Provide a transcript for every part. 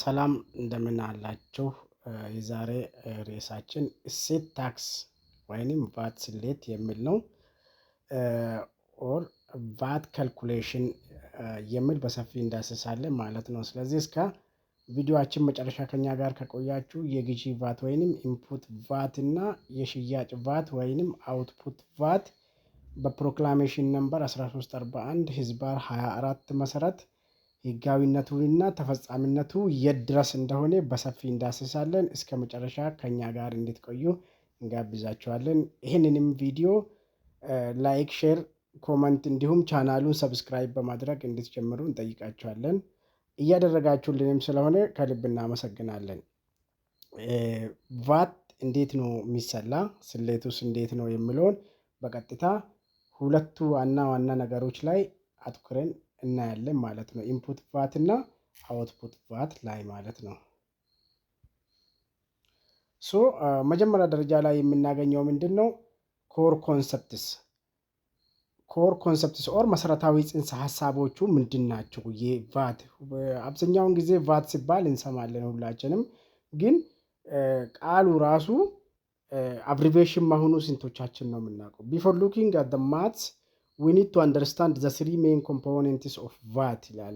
ሰላም እንደምን አላችሁ? የዛሬ ርዕሳችን እሴት ታክስ ወይንም ቫት ስሌት የሚል ነው። ኦር ቫት ካልኩሌሽን የሚል በሰፊ እንዳስሳለን ማለት ነው። ስለዚህ እስከ ቪዲዮአችን መጨረሻ ከኛ ጋር ከቆያችሁ የግዢ ቫት ወይንም ኢንፑት ቫት እና የሽያጭ ቫት ወይንም አውትፑት ቫት በፕሮክላሜሽን ነምበር 1341 ህዝባር 24 መሰረት ህጋዊነቱንና ተፈጻሚነቱ የት ድረስ እንደሆነ በሰፊ እንዳስሳለን። እስከ መጨረሻ ከኛ ጋር እንድትቆዩ እንጋብዛችኋለን። ይህንንም ቪዲዮ ላይክ፣ ሼር፣ ኮመንት እንዲሁም ቻናሉን ሰብስክራይብ በማድረግ እንድትጀምሩ እንጠይቃችኋለን። እያደረጋችሁልንም ስለሆነ ከልብ እናመሰግናለን። ቫት እንዴት ነው የሚሰላ፣ ስሌቱስ እንዴት ነው የሚለውን በቀጥታ ሁለቱ ዋና ዋና ነገሮች ላይ አትኩረን እናያለን ማለት ነው። ኢንፑት ቫት እና አውትፑት ቫት ላይ ማለት ነው። መጀመሪያ ደረጃ ላይ የምናገኘው ምንድን ነው? ኮር ኮንሰፕትስ ኦር መሰረታዊ ጽንሰ ሀሳቦቹ ምንድን ናቸው? የቫት አብዛኛውን ጊዜ ቫት ሲባል እንሰማለን ሁላችንም፣ ግን ቃሉ ራሱ አብሪቬሽን መሆኑ ስንቶቻችን ነው የምናውቀው? ቢፎር ሉኪንግ አት ዘ ማትስ we need to understand the three main components of VAT ይላል።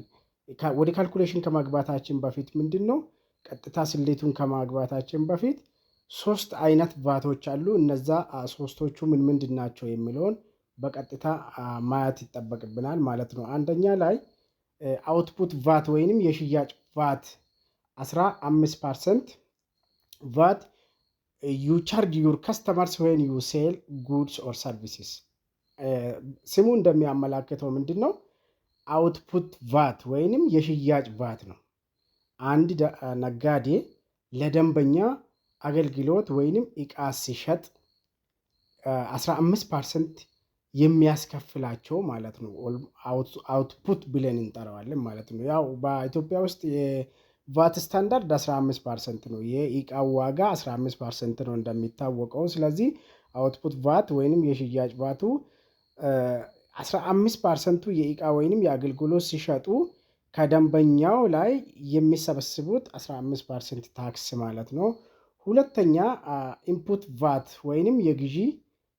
ወደ ካልኩሌሽን ከማግባታችን በፊት ምንድን ነው ቀጥታ ስሌቱን ከማግባታችን በፊት ሶስት አይነት ቫቶች አሉ። እነዛ ሶስቶቹ ምንድን ናቸው የሚለውን በቀጥታ ማየት ይጠበቅብናል ማለት ነው። አንደኛ ላይ አውትፑት ቫት ወይንም የሽያጭ ቫት 15% ቫት you charge your customers when you sell goods or services። ስሙ እንደሚያመላክተው ምንድን ነው አውትፑት ቫት ወይንም የሽያጭ ቫት ነው። አንድ ነጋዴ ለደንበኛ አገልግሎት ወይንም እቃ ሲሸጥ 15% የሚያስከፍላቸው ማለት ነው። አውትፑት ብለን እንጠራዋለን ማለት ነው። ያው በኢትዮጵያ ውስጥ የቫት ስታንዳርድ 15% ነው። የእቃው ዋጋ 15% ነው እንደሚታወቀው። ስለዚህ አውትፑት ቫት ወይንም የሽያጭ ቫቱ 15%ቱ የእቃ ወይንም የአገልግሎት ሲሸጡ ከደንበኛው ላይ የሚሰበስቡት 15% ታክስ ማለት ነው። ሁለተኛ ኢንፑት ቫት ወይንም የግዢ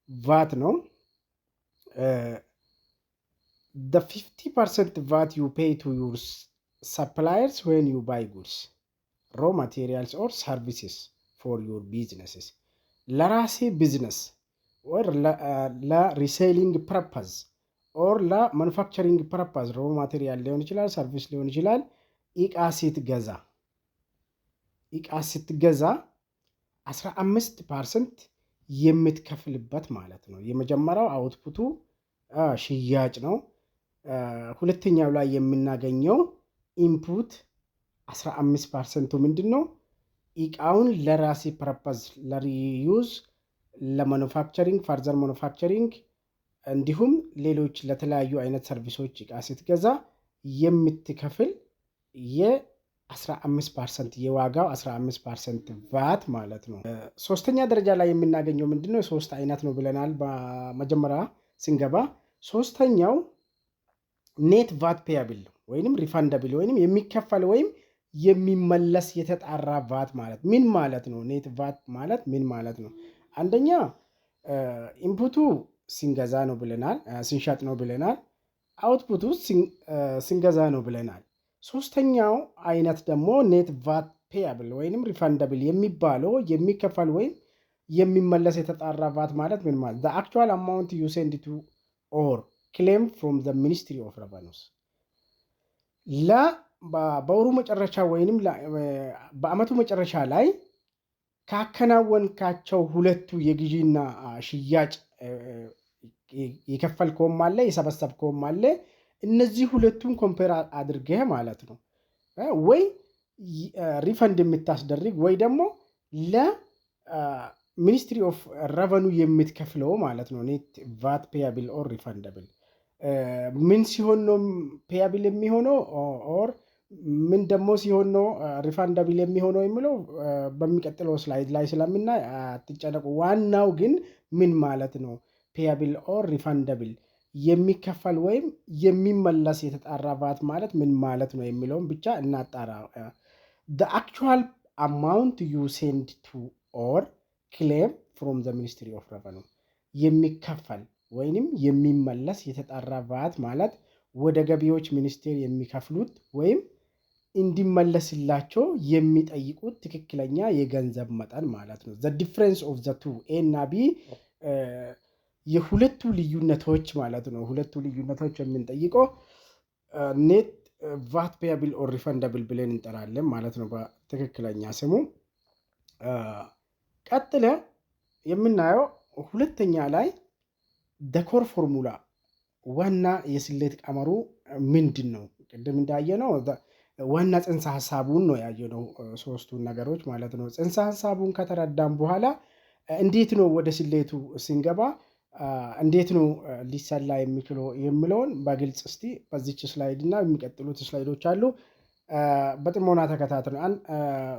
ቫት ነው። the 50% VAT you pay to your suppliers when you buy goods, raw materials or services for your businesses። ለራሴ ቢዝነስ or ለሪሴሊንግ ፐርፐዝ ኦር ለማኑፋክቸሪንግ ፐርፐዝ ሮ ማቴሪያል ሊሆን ይችላል፣ ሰርቪስ ሊሆን ይችላል። እቃ ስትገዛ 15% የምትከፍልበት ማለት ነው። የመጀመሪያው አውትፑቱ ሽያጭ ነው። ሁለተኛው ላይ የምናገኘው ኢንፑት 15%ቱ ምንድን ነው? እቃውን ለራሴ ፐርፐዝ ለሪዩዝ ለማኑፋክቸሪንግ ፈርዘር ማኑፋክቸሪንግ እንዲሁም ሌሎች ለተለያዩ አይነት ሰርቪሶች እቃ ስትገዛ የምትከፍል የ15% የዋጋው 15% ቫት ማለት ነው። ሶስተኛ ደረጃ ላይ የምናገኘው ምንድነው? ሶስት አይነት ነው ብለናል በመጀመሪያ ስንገባ። ሶስተኛው ኔት ቫት ፔያብል ወይንም ሪፋንደብል ወይንም የሚከፈል ወይም የሚመለስ የተጣራ ቫት ማለት ምን ማለት ነው? ኔት ቫት ማለት ምን ማለት ነው? አንደኛ ኢንፑቱ ስንገዛ ነው ብለናል፣ ስንሸጥ ነው ብለናል። አውትፑቱ ስንገዛ ነው ብለናል። ሶስተኛው አይነት ደግሞ ኔት ቫት ፔያብል ወይንም ሪፋንደብል የሚባለው የሚከፈል ወይም የሚመለስ የተጣራ ቫት ማለት ምን ማለት? the actual amount you send to or claim from the ministry of revenues በወሩ መጨረሻ ወይንም በአመቱ መጨረሻ ላይ ካከናወንካቸው ሁለቱ የግዢና ሽያጭ የከፈልከውም አለ የሰበሰብከውም አለ። እነዚህ ሁለቱን ኮምፔር አድርገህ ማለት ነው ወይ ሪፈንድ የምታስደርግ ወይ ደግሞ ለሚኒስትሪ ኦፍ ረቨኑ የምትከፍለው ማለት ነው። ኔት ቫት ፔያብል ኦር ሪፈንደብል ምን ሲሆን ነው ፔያብል የሚሆነው ኦር ምን ደግሞ ሲሆን ነው ሪፋንደብል የሚሆነው የሚለው በሚቀጥለው ስላይድ ላይ ስለምናይ አትጨነቁ። ዋናው ግን ምን ማለት ነው ፔያብል ኦር ሪፋንደብል የሚከፈል ወይም የሚመለስ የተጣራ ቫት ማለት ምን ማለት ነው የሚለውን ብቻ እናጣራ። the actual amount you send to or claim from the Ministry of Revenue የሚከፈል ወይንም የሚመለስ የተጣራ ቫት ማለት ወደ ገቢዎች ሚኒስቴር የሚከፍሉት ወይም እንዲመለስላቸው የሚጠይቁት ትክክለኛ የገንዘብ መጠን ማለት ነው። the difference of the two A እና B የሁለቱ ልዩነቶች ማለት ነው። ሁለቱ ልዩነቶች የምንጠይቀው ኔት ቫት ፔያብል ኦር ሪፈንደብል ብለን እንጠራለን ማለት ነው በትክክለኛ ስሙ። ቀጥለ የምናየው ሁለተኛ ላይ ደኮር ፎርሙላ ዋና የስሌት ቀመሩ ምንድን ነው? ቅድም እንዳየነው ዋና ጽንሰ ሐሳቡን ነው ያየነው ሶስቱን ነገሮች ማለት ነው። ጽንሰ ሐሳቡን ከተረዳም በኋላ እንዴት ነው ወደ ስሌቱ ስንገባ እንዴት ነው ሊሰላ የሚችለው የሚለውን በግልጽ እስቲ በዚች ስላይድ እና የሚቀጥሉት ስላይዶች አሉ በጥሞና ተከታተሉ።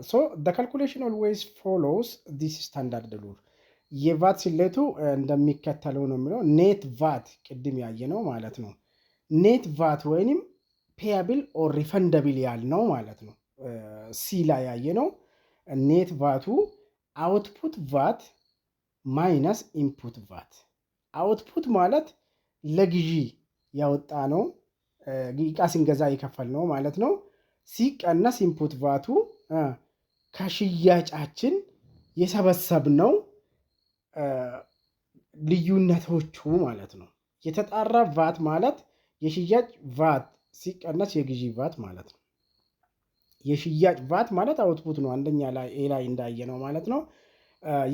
so the calculation always follows this standard rule የቫት ስሌቱ እንደሚከተለው ነው የሚለው ኔት ቫት ቅድም ያየነው ማለት ነው። ኔት ቫት ወይንም ፔያብል ኦር ሪፈንደብል ያልነው ማለት ነው። ሲ ላይ ያየነው ኔት ቫቱ አውትፑት ቫት ማይነስ ኢንፑት ቫት። አውትፑት ማለት ለግዢ ያወጣ ነው እቃ ስንገዛ የከፈል ነው ማለት ነው። ሲቀነስ ኢንፑት ቫቱ ከሽያጫችን የሰበሰብነው ልዩነቶቹ ማለት ነው። የተጣራ ቫት ማለት የሽያጭ ቫት ሲቀነስ የግዢ ቫት ማለት ነው። የሽያጭ ቫት ማለት አውትፑት ነው አንደኛ ላይ ኤ ላይ እንዳየነው ማለት ነው።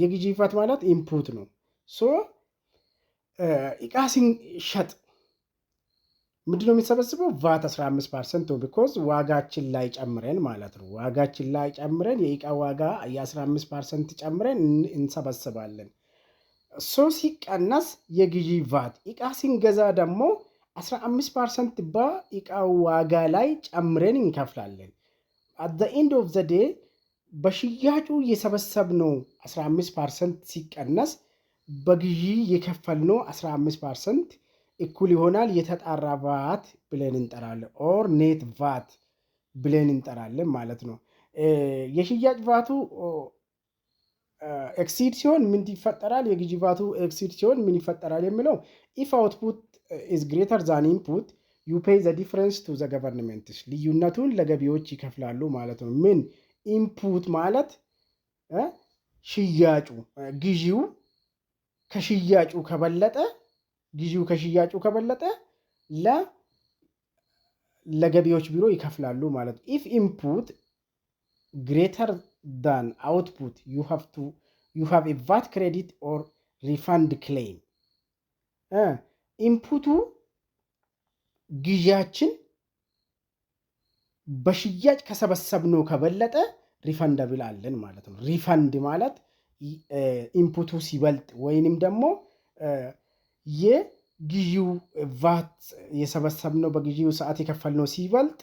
የግዢ ቫት ማለት ኢንፑት ነው። ሶ እቃ ሲሸጥ ምንድነው የሚሰበስበው ቫት 15% ነው። ቢኮዝ ዋጋችን ላይ ጨምረን ማለት ነው። ዋጋችን ላይ ጨምረን የእቃ ዋጋ የ15% ጨምረን እንሰበስባለን። ሶ ሲቀነስ የግዢ ቫት እቃ ሲንገዛ ደግሞ 15% በእቃው ዋጋ ላይ ጨምረን እንከፍላለን። at the end of the day በሽያጩ የሰበሰብነው 15% ሲቀነስ በግዢ የከፈልነው 15% እኩል ይሆናል የተጣራ ቫት ብለን እንጠራለን ኦር ኔት ቫት ብለን እንጠራለን ማለት ነው። የሽያጭ ቫቱ ኤክሲድ ሲሆን ምን ይፈጠራል? የግዢ ቫቱ ኤክሲድ ሲሆን ምን ይፈጠራል የሚለው if output is greater than input you pay the difference to the government ልዩነቱን ለገቢዎች ይከፍላሉ ማለት ነው። ምን ኢንፑት ማለት ሽያጩ ግዢው ከሽያጩ ከበለጠ ግዢው ከሽያጩ ከበለጠ ለገቢዎች ቢሮ ይከፍላሉ ማለት ነው። if input greater than output you have a VAT credit or refund claim ኢንፑቱ ግዢያችን በሽያጭ ከሰበሰብነው ከበለጠ ሪፈንደብል አለን ማለት ነው። ሪፈንድ ማለት ኢንፑቱ ሲበልጥ ወይንም ደግሞ የግዢው ቫት የሰበሰብነው በግዢው ሰዓት የከፈልነው ሲበልጥ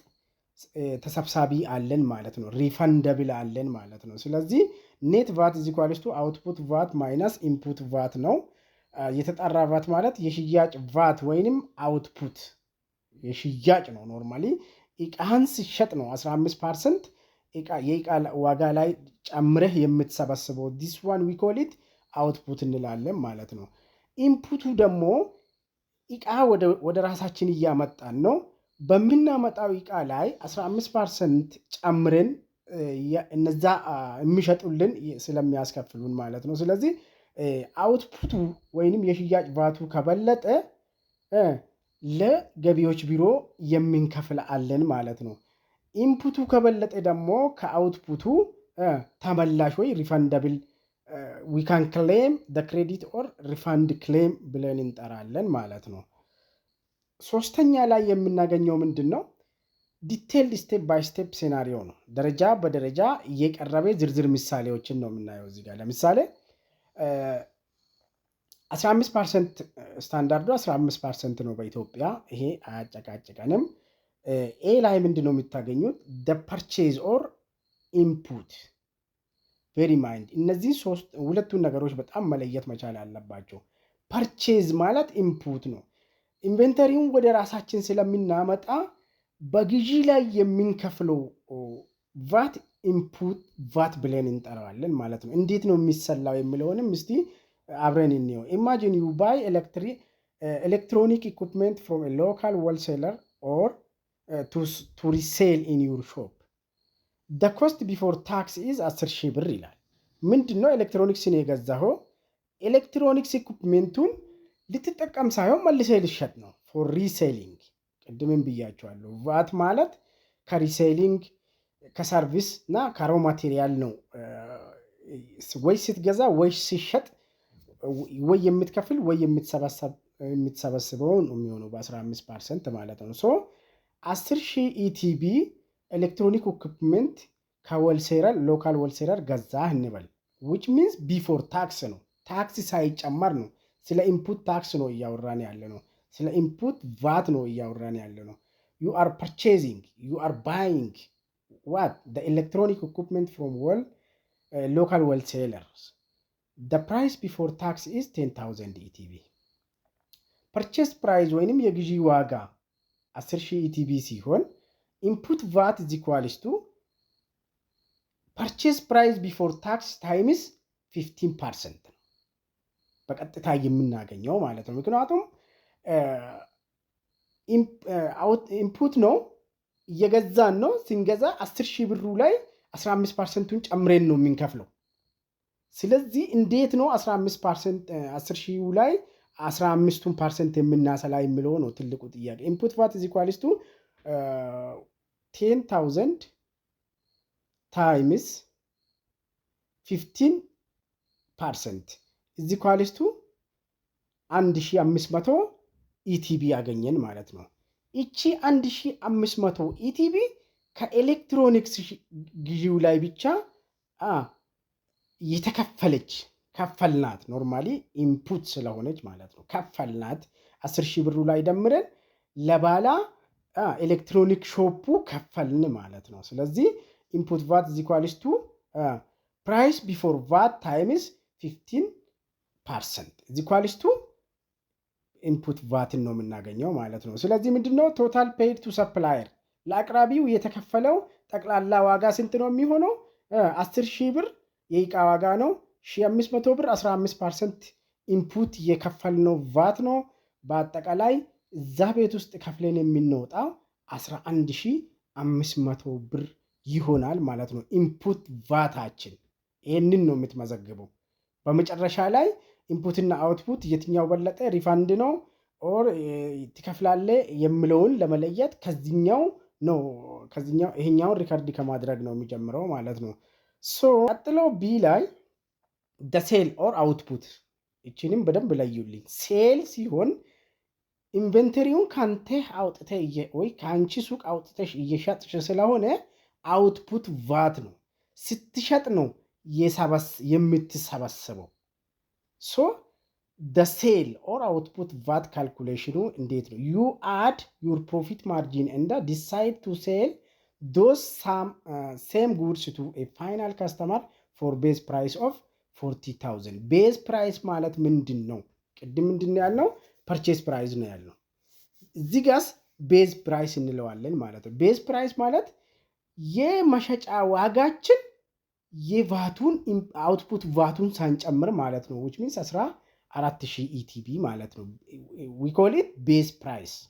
ተሰብሳቢ አለን ማለት ነው። ሪፈንደብል አለን ማለት ነው። ስለዚህ ኔት ቫት ኢዝ ኢኳልስ ቱ አውትፑት ቫት ማይነስ ኢንፑት ቫት ነው። የተጣራ ቫት ማለት የሽያጭ ቫት ወይንም አውትፑት የሽያጭ ነው። ኖርማሊ እቃህን ሲሸጥ ነው 15% የእቃ ዋጋ ላይ ጨምረህ የምትሰበስበው ዲስ ዋን ዊ ኮል ኢት አውትፑት እንላለን ማለት ነው። ኢንፑቱ ደግሞ እቃ ወደ ራሳችን እያመጣን ነው። በምናመጣው እቃ ላይ 15% ጨምረን እነዛ የሚሸጡልን ስለሚያስከፍሉን ማለት ነው። ስለዚህ አውትፑቱ ወይንም የሽያጭ ቫቱ ከበለጠ ለገቢዎች ቢሮ የምንከፍል አለን ማለት ነው። ኢንፑቱ ከበለጠ ደግሞ ከአውትፑቱ ተመላሽ ወይ ሪፈንደብል we can claim the credit or refund claim ብለን እንጠራለን ማለት ነው። ሶስተኛ ላይ የምናገኘው ምንድን ነው? ዲቴይልድ ስቴፕ ባይ ስቴፕ ሴናሪዮ ነው። ደረጃ በደረጃ እየቀረበ ዝርዝር ምሳሌዎችን ነው የምናየው እዚህ ጋር። ለምሳሌ 15% ስታንዳርዱ 15% ነው በኢትዮጵያ። ይሄ አያጨቃጭቀንም። ኤ ላይ ምንድን ነው የምታገኙት? ፐርቼዝ ኦር ኢንፑት ቬሪ ማይንድ። እነዚህ ሁለቱን ነገሮች በጣም መለየት መቻል አለባቸው። ፐርቼዝ ማለት ኢንፑት ነው። ኢንቨንተሪውን ወደ ራሳችን ስለምናመጣ በግዢ ላይ የምንከፍለው ቫት ኢንፑት ቫት ብለን እንጠራዋለን ማለት ነው። እንዴት ነው የሚሰላው የሚለውንም እስቲ አብረን እንየው። ኢማጂን ዩ ባይ ኤሌክትሮኒክ ኢኩፕመንት ፍሮም ሎካል ሆልሴለር ኦር ቱ ሪሴል ኢን ዩር ሾፕ ደ ኮስት ቢፎር ታክስ ኢዝ 10,000 ብር ይላል። ምንድን ነው ኤሌክትሮኒክስን የገዛኸው? ኤሌክትሮኒክስ ኢኩፕሜንቱን ልትጠቀም ሳይሆን መልሰ ልሸጥ ነው። ፎር ሪሴሊንግ ቅድምም ብያቸዋለሁ። ቫት ማለት ከሪሴሊንግ ከሰርቪስ እና ከሮ ማቴሪያል ነው። ወይ ስትገዛ ወይ ሲሸጥ ወይ የምትከፍል ወይ የምትሰበስበው ነው የሚሆነው በ15% ማለት ነው። ሶ 10,000 ኢቲቢ ኤሌክትሮኒክ ኢኩፕመንት ከወልሴረር ሎካል ወልሴረር ገዛህ እንበል። ዊች ሚንስ ቢፎር ታክስ ነው። ታክስ ሳይጨመር ነው። ስለ ኢንፑት ታክስ ነው እያወራን ያለ ነው። ስለ ኢንፑት ቫት ነው እያወራን ያለ ነው። ዩ አር ፐርቼዚንግ ዩ አር ባይንግ ዋት ዘ ኤሌክትሮኒክ ኢኩፕመንት ፍሮም ሎካል ወልሴለርስ the price before tax is 10,000 ETB purchase price ወይንም የግዢ ዋጋ 10,000 ETB ሲሆን input VAT is equals to purchase price before tax times 15% ነው በቀጥታ የምናገኘው ማለት ነው። ምክንያቱም ኢንፑት ነው እየገዛን ነው። ስንገዛ 10,000 ብሩ ላይ 15%ን ጨምረን ነው የምንከፍለው። ስለዚህ እንዴት ነው 15% 10,000 ላይ 15% የምናሰላ የሚለው ነው ትልቁ ጥያቄ። ኢንፑት ቫት is equals to 10,000 times 15% is equals to 1,500 ኢቲቢ ያገኘን ማለት ነው። እቺ 1,500 ኢቲቢ ከኤሌክትሮኒክስ ግዢው ላይ ብቻ የተከፈለች ከፈልናት። ኖርማሊ ኢንፑት ስለሆነች ማለት ነው። ከፈልናት 10,000 ብሩ ላይ ደምረን ለባላ ኤሌክትሮኒክ ሾፑ ከፈልን ማለት ነው። ስለዚህ ኢንፑት ቫት is equals to price before VAT times 15% is equals to ኢንፑት ቫትን ነው የምናገኘው ማለት ነው። ስለዚህ ምንድነው ቶታል ፔይድ ቱ ሰፕላየር ለአቅራቢው የተከፈለው ጠቅላላ ዋጋ ስንት ነው የሚሆነው? 10,000 ብር የእቃ ዋጋ ነው። 1,500 ብር 15% ኢንፑት የከፈልነው ቫት ነው። በአጠቃላይ እዛ ቤት ውስጥ ከፍለን የምንወጣው 11,500 ብር ይሆናል ማለት ነው ኢንፑት ቫታችን። ይህንን ነው የምትመዘግበው። በመጨረሻ ላይ ኢንፑትና አውትፑት የትኛው በለጠ ሪፋንድ ነው ኦር ትከፍላለህ የሚለውን ለመለየት ከዚህኛው ይሄኛውን ሪከርድ ከማድረግ ነው የሚጀምረው ማለት ነው። ሶ ቀጥሎ ቢ ላይ the sale or output እቺንም በደንብ ለዩልኝ። ሴል ሲሆን ኢንቨንተሪውን ካንተ አውጥተህ ወይ ካንቺ ሱቅ አውጥተሽ እየሸጥሽ ስለሆነ አውትፑት ቫት ነው። ስትሸጥ ነው የምትሰበሰበው። ሶ the sale or output VAT calculation እንዴት ነው? You add your profit margin and decide to sell those same goods to a final customer for base price of 40,000. base price ማለት ምንድን ነው? ቅድም ምንድን ነው ያልነው? purchase price ነው ያልነው። እዚህ ጋር base price እንለዋለን ማለት ነው። base price ማለት የመሸጫ ዋጋችን የቫቱን አውትፑት ቫቱን ሳንጨምር ማለት ነው። which means 14,000 ኢቲቢ ማለት ነው። we call it base price.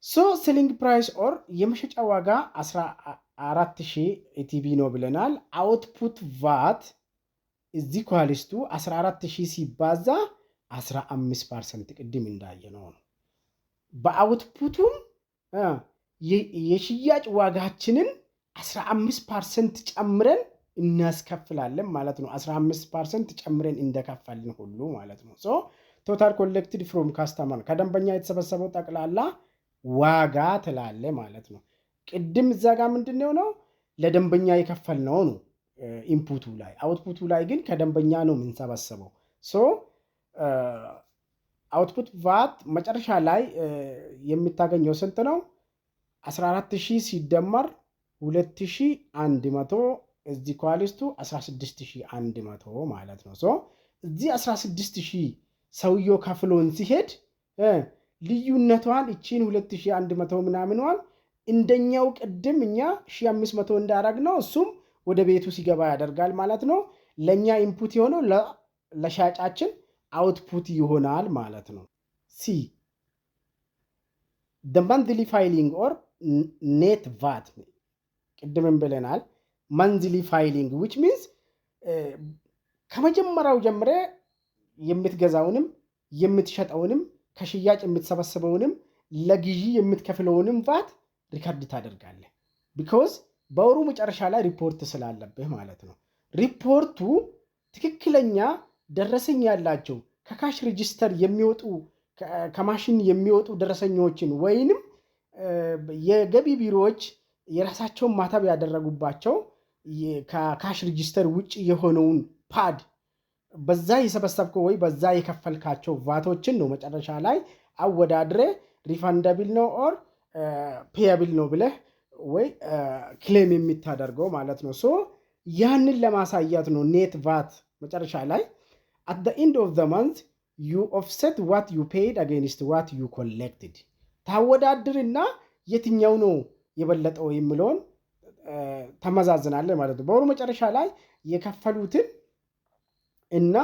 so selling price or የመሸጫ ዋጋ 14,000 ኢቲቢ ነው ብለናል። output vat is equals to 14,000 ሲባዛ 15% ቅድም እንዳየነው ነው። በአውትፑቱም የሽያጭ ዋጋችንን 15% ጨምረን እናስከፍላለን ማለት ነው። 15% ጨምረን እንደከፈልን ሁሉ ማለት ነው። ሶ ቶታል ኮሌክትድ ፍሮም ካስተመር ከደንበኛ የተሰበሰበው ጠቅላላ ዋጋ ትላለ ማለት ነው። ቅድም እዛ ጋር ምንድነው ነው ለደንበኛ የከፈልነው ነው ኢንፑቱ ላይ። አውትፑቱ ላይ ግን ከደንበኛ ነው የምንሰበሰበው። ሶ አውትፑት ቫት መጨረሻ ላይ የምታገኘው ስንት ነው? 14000 ሲደመር 2100 እዚህ ኳሊስቱ 16100 ማለት ነው። ሶ እዚህ 16000 ሰውየው ከፍሎን ሲሄድ ልዩነቷን እቺን 2100 ምናምንዋን እንደኛው ቅድም እኛ 1500 እንዳደረግነው እሱም ወደ ቤቱ ሲገባ ያደርጋል ማለት ነው። ለኛ ኢንፑት የሆነው ለሻጫችን አውትፑት ይሆናል ማለት ነው። ሲ the monthly filing or net VAT ቅድምም ብለናል። monthly filing which means ከመጀመሪያው ጀምረ የምትገዛውንም የምትሸጠውንም ከሽያጭ የምትሰበስበውንም ለግዢ የምትከፍለውንም ቫት ሪከርድ ታደርጋለህ። because በወሩ መጨረሻ ላይ ሪፖርት ስላለብህ ማለት ነው። ሪፖርቱ ትክክለኛ ደረሰኝ ያላቸው ከካሽ ሬጂስተር የሚወጡ ከማሽን የሚወጡ ደረሰኞችን ወይንም የገቢ ቢሮዎች የራሳቸውን ማተብ ያደረጉባቸው ከካሽ ሬጂስተር ውጪ የሆነውን ፓድ በዛ የሰበሰብከው ወይ በዛ የከፈልካቸው ቫቶችን ነው መጨረሻ ላይ አወዳድረ ሪፋንደብል ነው ኦር ፔያብል ነው ብለህ ወይ ክሌም የምታደርገው ማለት ነው። ሶ ያንን ለማሳያት ነው ኔት ቫት መጨረሻ ላይ at the end of the month you offset what you paid against what you collected ታወዳድርና የትኛው ነው የበለጠው የሚለውን ተመዛዝናለህ ማለት ነው። በወሩ መጨረሻ ላይ የከፈሉትን እና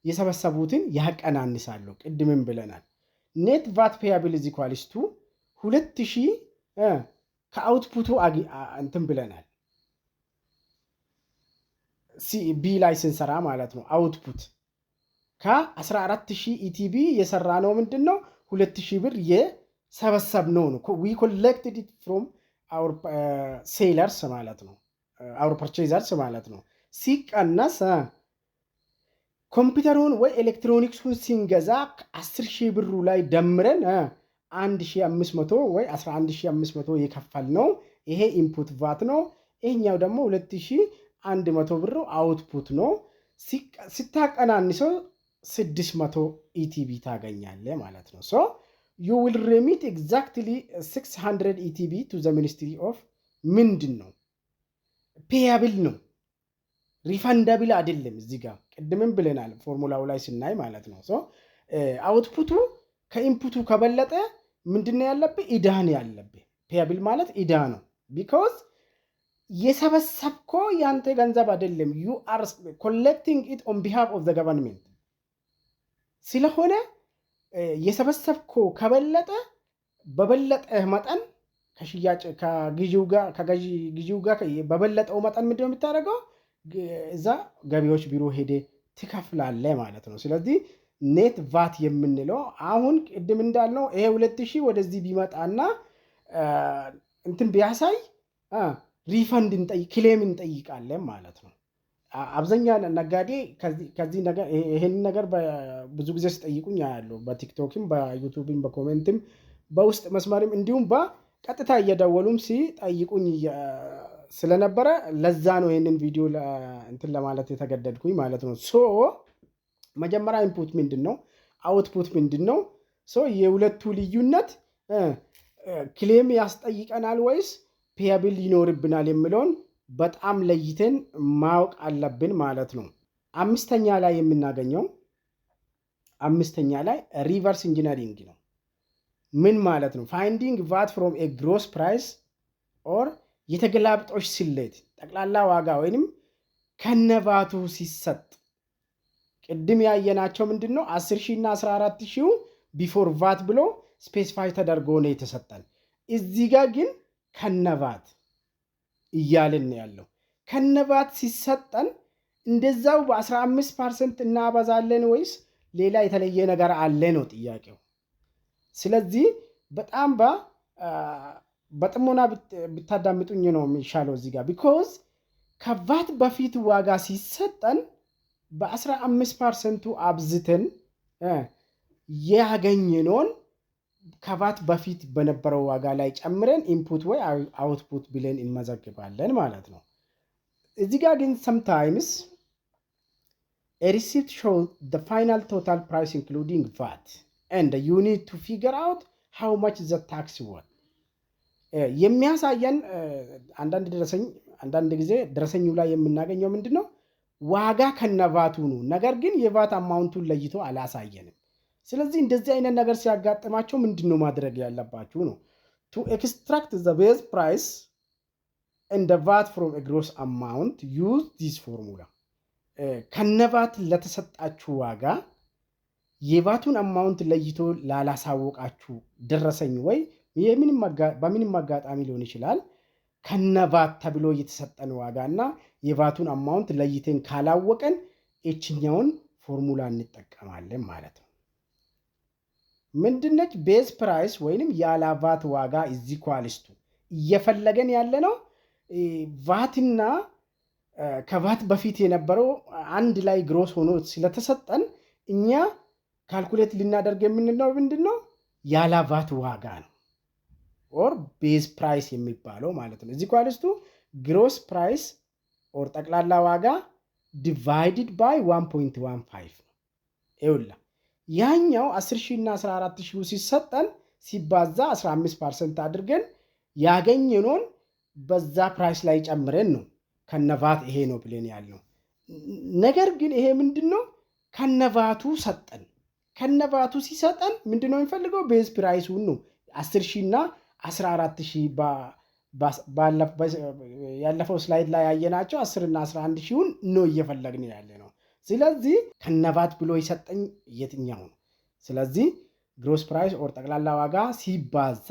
የሰበሰቡትን ያቀናንሳሉ። ቅድምም ብለናል ኔት ቫት ፔያብል is equals to 2000 ከአውትፑቱ እንትን ብለናል። ቢ ላይ ስንሰራ ማለት ነው አውትፑት ከ14000 ኢቲቢ የሰራ ነው ምንድነው 2000 ብር የሰበሰብነው ነው። we collected it from our sellers ማለት ነው our purchasers ማለት ነው። ሲቀነስ ኮምፒውተሩን ወይ ኤሌክትሮኒክሱን ሲንገዛ 10000 ብሩ ላይ ደምረን 1500 ወይ 11500 የከፈል ነው። ይሄ ኢንፑት ቫት ነው። ይሄኛው ደግሞ 2100 ብሩ አውትፑት ነው። ሲታቀናንሰው 600 ኢቲቢ ታገኛለህ ማለት ነው። ሶ you will remit exactly 600 ETB to the Ministry of ምንድን ነው ፔያብል ነው ሪፋንዳብል አይደለም። እዚህ ጋር ቅድምም ብለናል ፎርሙላው ላይ ስናይ ማለት ነው። ሶ አውትፑቱ ከኢንፑቱ ከበለጠ ምንድነው ያለብህ ኢዳን ያለብህ ፔያብል ማለት ኢዳ ነው። because የሰበሰብኮ ያንተ ገንዘብ አይደለም you are collecting it on behalf of the government ስለሆነ የሰበሰብኮ ከበለጠ በበለጠ መጠን ከሽያጭ ከግዢው ጋር በበለጠው መጠን ምንድነው የምታደርገው እዛ ገቢዎች ቢሮ ሄደ ትከፍላለህ ማለት ነው። ስለዚህ ኔት ቫት የምንለው አሁን ቅድም እንዳልነው ይሄ 2000 ወደዚህ ቢመጣና እንትን ቢያሳይ ሪፈንድ ክሌም እንጠይቃለን ማለት ነው። አብዛኛው ነጋዴ ከዚህ ነገር ይሄን ነገር ብዙ ጊዜ ሲጠይቁኝ ያለው በቲክቶክም በዩቲዩብም በኮሜንትም በውስጥ መስመርም እንዲሁም በቀጥታ እየደወሉም ሲጠይቁኝ ስለነበረ ለዛ ነው ይሄንን ቪዲዮ እንትን ለማለት የተገደድኩኝ ማለት ነው። ሶ መጀመሪያ ኢንፑት ምንድነው አውትፑት ምንድነው? ሶ የሁለቱ ልዩነት ክሌም ያስጠይቀናል ወይስ ፔያብል ይኖርብናል የሚለውን በጣም ለይተን ማወቅ አለብን ማለት ነው። አምስተኛ ላይ የምናገኘው ሪቨርስ ኢንጂነሪንግ ነው። ምን ማለት ነው? ፋይንዲንግ ቫት ፍሮም ኤ ግሮስ ፕራይስ ኦር የተገላብጦሽ ስሌት ጠቅላላ ዋጋ ወይንም ከነቫቱ ሲሰጥ ቅድም ያየናቸው ምንድነው 10000 እና 14000 ቢፎር ቫት ብሎ ስፔሲፋይ ተደርጎ ነው የተሰጠን። እዚህ ጋር ግን ከነቫት እያልን ያለው ከነቫት ሲሰጠን እንደዛው በ15% እናበዛለን ወይስ ሌላ የተለየ ነገር አለ ነው ጥያቄው። ስለዚህ በጣም በጥሞና ብታዳምጡኝ ነው የሚሻለው እዚህ ጋር because ከቫት በፊት ዋጋ ሲሰጠን በ15% አብዝተን ያገኘነውን ከቫት በፊት በነበረው ዋጋ ላይ ጨምረን ኢንፑት ወይ አውትፑት ብለን እንመዘግባለን ማለት ነው። እዚህ ጋር ግን sometimes a receipt shows the final total price including VAT and you need to figure out how much the tax was. የሚያሳየን አንዳንድ ጊዜ ደረሰኙ ላይ የምናገኘው ምንድነው ዋጋ ከነቫቱ ነው። ነገር ግን የቫት አማውንቱን ለይቶ አላሳየንም። ስለዚህ እንደዚህ አይነት ነገር ሲያጋጥማቸው ምንድነው ማድረግ ያለባችሁ ነው to extract the base price and the VAT from a gross amount use this formula ከነቫት ለተሰጣችሁ ዋጋ የቫቱን አማውንት ለይቶ ላላሳወቃችሁ ደረሰኝ ወይ በምንም አጋጣሚ ሊሆን ይችላል ከነቫት ተብሎ የተሰጠን ዋጋና የቫቱን አማውንት ለይተን ካላወቀን እችኛውን ፎርሙላ እንጠቀማለን ማለት ነው። ምንድነች ቤዝ ፕራይስ ወይንም ያላቫት ዋጋ is equals to እየፈለገን ያለ ነው ቫትና ከቫት በፊት የነበረው አንድ ላይ ግሮስ ሆኖ ስለተሰጠን እኛ ካልኩሌት ልናደርግ የምንለው ምንድነው ያላቫት ዋጋ ነው or base price የሚባለው ማለት ነው። እዚህ equals to gross price or ጠቅላላ ዋጋ divided by 1.15 ነው። ይውላ ያኛው 10,000 እና 14,000 ሲሰጠን ሲባዛ 15% አድርገን ያገኘነውን በዛ ፕራይስ ላይ ጨምረን ነው ከነቫት ይሄ ነው ብለን ያለው። ነገር ግን ይሄ ምንድነው ከነቫቱ ሰጠን። ከነቫቱ ሲሰጠን ምንድነው የሚፈልገው ቤዝ ፕራይሱን ነው 10,000 እና 14,000 ያለፈው ስላይድ ላይ ያየናቸው 10 እና 11,000 ነው እየፈለግን ያለ ነው። ስለዚህ ከነቫት ብሎ ይሰጠኝ የትኛው ነው? ስለዚህ ግሮስ ፕራይስ ኦር ጠቅላላ ዋጋ ሲባዛ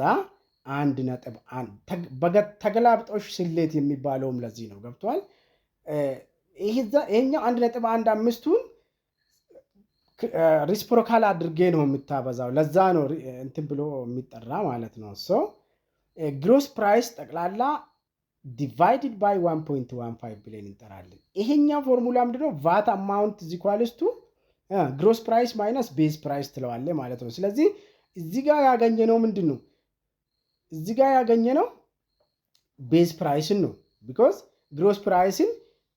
1.1 ተገላብጦሽ ስሌት የሚባለውም ለዚህ ነው። ገብቷል? ይሄኛው 1.15ቱን ሪስፕሮካል አድርጌ ነው የምታበዛው። ለዛ ነው እንትን ብሎ የሚጠራ ማለት ነው። ሶ ግሮስ ፕራይስ ጠቅላላ divided by 1.15 ብለን እንጠራለን። ይሄኛው ፎርሙላ ምንድነው ቫት አማውንት is equals to ግሮስ ፕራይስ ማይነስ ቤዝ ፕራይስ ትለዋለህ ማለት ነው። ስለዚህ እዚህ ጋር ያገኘነው ምንድነው እዚህ ጋር ያገኘነው ቤዝ ፕራይስን ነው because ግሮስ ፕራይስን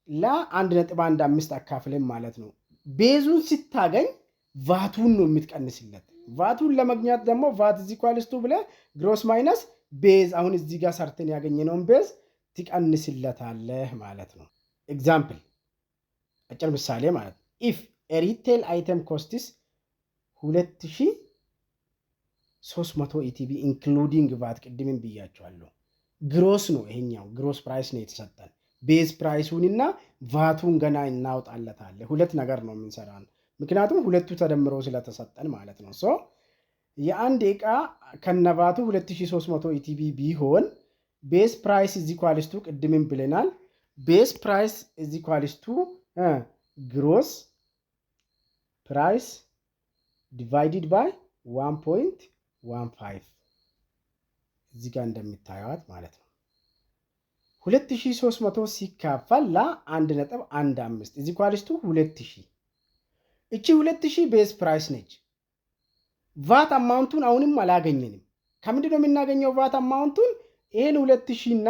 ለ1.15 አካፍለን ማለት ነው። ቤዙን ስታገኝ ቫቱን ነው የምትቀንስለት። ቫቱን ለማግኘት ደግሞ ቫት is equals to ብለ ግሮስ ማይነስ ቤዝ አሁን እዚህ ጋር ሰርተን ያገኘነውን ቤዝ ትቀንስለታለህ ማለት ነው። ኤግዛምፕል አጭር ምሳሌ ማለት if a retail item costs 2,300 ETB including VAT ቅድምም ብያቸዋለሁ። ግሮስ ነው ይሄኛው ግሮስ ፕራይስ ነው የተሰጠን። ቤዝ ፕራይሱንና ቫቱን ገና እናውጣለታለን። ሁለት ነገር ነው የምንሰራው ምክንያቱም ሁለቱ ተደምረው ስለተሰጠን ማለት ነው። ሶ የአንድ ዕቃ ከነቫቱ 2,300 ETB ቢሆን ቤዝ ፕራይስ is equals to ቅድምም ብለናል ቤዝ ፕራይስ is equals to ግሮስ ፕራይስ divided by 1.15 እዚህ ጋር እንደምታዩት ማለት ነው። 2,300 ሲካፈል ለ1.15 is equals to 2,000 እቺ 2,000 ቤዝ ፕራይስ ነች። ቫት አማውንቱን አሁንም አላገኘንም። ከምንድን ነው የምናገኘው ቫት አማውንቱን? ይሄን 2,000 እና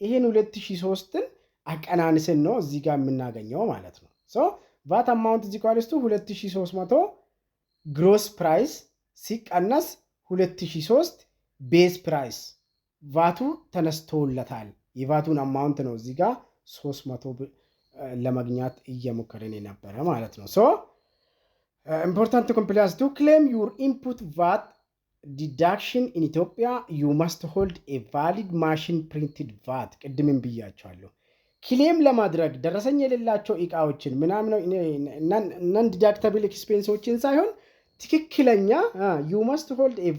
ይሄን 2,003ን አቀናንሰን ነው እዚህ ጋር የምናገኘው ማለት ነው። ሶ ቫት አማውንት is equals to 2,300 ግሮስ ፕራይስ ሲቀነስ 2,003 ቤዝ ፕራይስ ቫቱ ተነስቶለታል። የቫቱን አማውንት ነው እዚህ ጋር 300 ለማግኘት እየሞከረን የነበረ ማለት ነው። ሶ important to compliance to claim your input VAT deduction in Ethiopia you must hold a valid machine printed VAT ቅድምም ብያቸዋለሁ። ክሌም ለማድረግ ደረሰኝ የሌላቸው ዕቃዎችን ምናምን non deductible expenseዎችን ሳይሆን ትክክለኛ you must hold a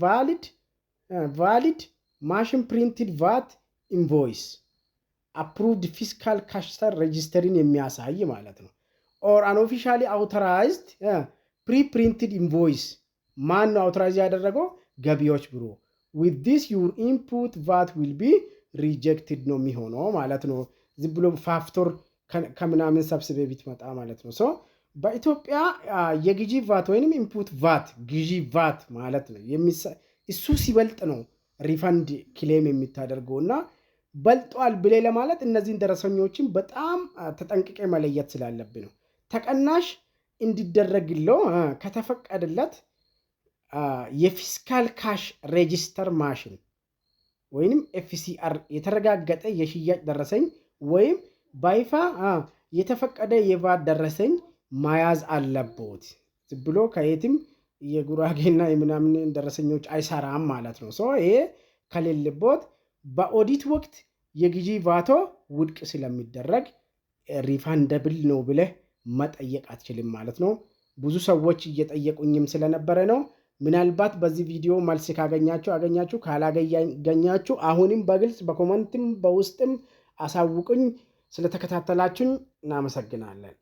valid machine printed VAT invoice approved fiscal cash registering የሚያሳይ ማለት ነው። or an officially authorized pre-printed invoice ማን ነው አውቶራይዝ ያደረገው? ገቢዎች ቢሮ። with this your input VAT will be rejected ነው የሚሆነው ማለት ነው። ዝም ብሎ ፋክተር ከምናምን ሰብስቤ ቢትመጣ ማለት ነው። ሶ በኢትዮጵያ የግዢ ቫት ወይንም ኢንፑት ቫት ግዢ ቫት ማለት ነው እሱ ሲበልጥ ነው ሪፈንድ ክሌም የሚታደርገውና በልጧል ብለ ለማለት እነዚህን ደረሰኞችን በጣም ተጠንቅቄ መለየት ስላለብኝ ነው። ተቀናሽ እንዲደረግለው ከተፈቀደለት የፊስካል ካሽ ሬጂስተር ማሽን ወይንም ኤፍሲአር የተረጋገጠ የሽያጭ ደረሰኝ ወይም በይፋ የተፈቀደ የቫት ደረሰኝ መያዝ አለቦት ብሎ ከየትም የጉራጌና የምናምን ደረሰኞች አይሰራም ማለት ነው። ይሄ ከሌለቦት በኦዲት ወቅት የግዢ ቫቶ ውድቅ ስለሚደረግ ሪፋንደብል ነው ብለህ መጠየቅ አትችልም ማለት ነው። ብዙ ሰዎች እየጠየቁኝም ስለነበረ ነው። ምናልባት በዚህ ቪዲዮ መልስ ካገኛችሁ ካላገኛችሁ አሁንም በግልጽ በኮመንትም በውስጥም አሳውቁኝ። ስለተከታተላችሁኝ እናመሰግናለን።